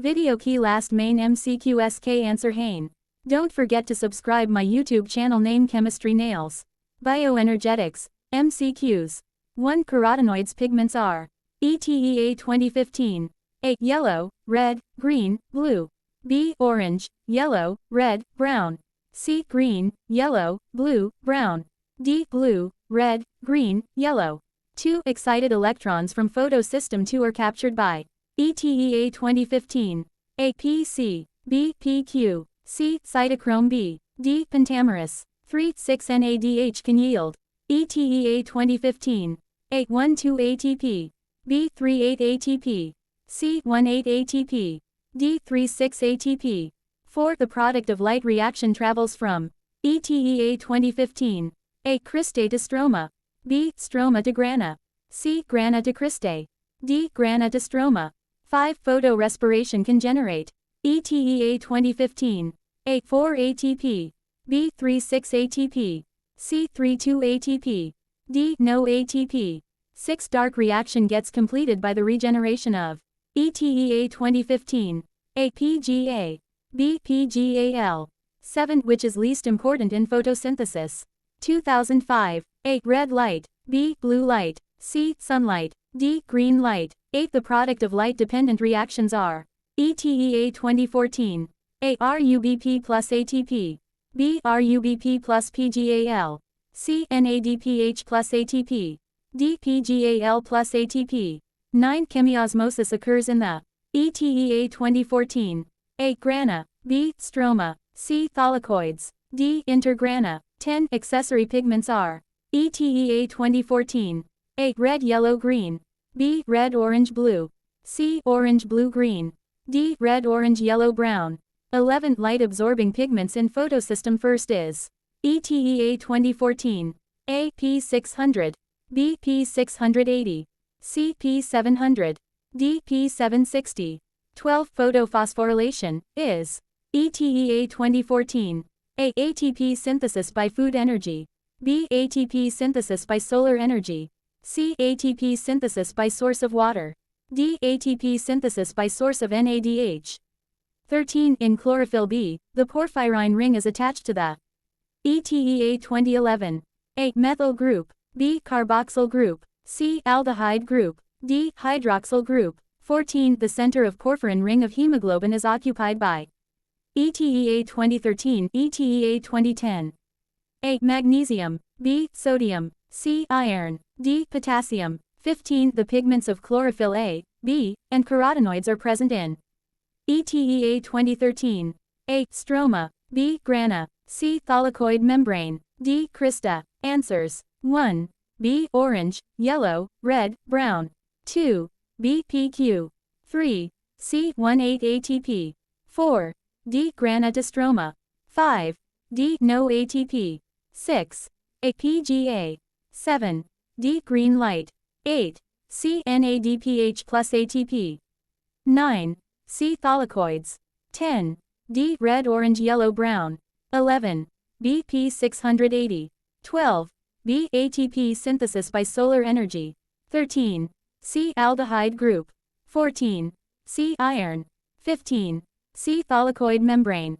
Video key last main MCQS answer Hain. Don't forget to subscribe my YouTube channel name Chemistry Nails. Bioenergetics MCQS 1 carotenoids pigments are ETEA 2015. A. Yellow, red, green, blue. B. Orange, yellow, red, brown. C. Green, yellow, blue, brown. D. Blue, red, green, yellow. 2. Excited electrons from photosystem 2 are captured by ETEA 2015. A. PC. B. PQ. C. Cytochrome B. D. Pentamerous. 3. 6 NADH can yield ETEA 2015. A. 1,2 ATP. B. 3,8 ATP. C. 1,8 ATP. D. 3,6 ATP. 4. The product of light reaction travels from ETEA 2015. A. Cristae to stroma. B. Stroma to grana. C. Grana to cristae. D. Grana to stroma. 5. Photorespiration can generate ETEA 2015. A. 4 ATP. B. 3,6 ATP. C. 3,2 ATP. D. No ATP. 6. Dark reaction gets completed by the regeneration of ETEA 2015. A. PGA. B. PGAL. 7. Which is least important in photosynthesis? 2005. A. Red light. B. Blue light. C. Sunlight. D. Green light. 8. The product of light-dependent reactions are ETEA 2014. A. RUBP plus ATP. B. RUBP plus PGAL. C. NADPH plus ATP. D. PGAL plus ATP. 9. Chemiosmosis occurs in the ETEA 2014. A. Grana. B. Stroma. C. Thylakoids. D. Intergrana. 10. Accessory pigments are ETEA 2014. A. Red yellow green. B. Red orange blue. C. Orange blue green. D. Red orange yellow brown. 11. Light absorbing pigments in photosystem. First is ETEA 2014. A. P600. B. P680. C. P700. D. P760. 12. Photophosphorylation is ETEA 2014. A. ATP synthesis by food energy. B. ATP synthesis by solar energy. C. ATP synthesis by source of water. D. ATP synthesis by source of NADH. 13. In chlorophyll B, the porphyrin ring is attached to the ETEA 2011. A. Methyl group. B. Carboxyl group. C. Aldehyde group. D. Hydroxyl group. 14. The center of porphyrin ring of hemoglobin is occupied by ETEA 2013, ETEA 2010. A. Magnesium. B. Sodium. C. Iron. D. Potassium. 15. The pigments of chlorophyll A, B, and carotenoids are present in ETEA 2013. A. Stroma. B. Grana. C. Thylakoid membrane. D. Crista. Answers. 1. B. Orange, yellow, red, brown. 2. B. PQ. 3. C. 1,8 ATP. 4. D. Grana to stroma. 5. D. No ATP. 6. A. PGA. 7. D. Green light. 8. C. NADPH plus ATP. 9. C. Thylakoids. 10. D. Red orange yellow brown. 11. B. P680. 12. B. ATP synthesis by solar energy. 13. C. Aldehyde group. 14. C. Iron. 15. C. Thylakoid membrane.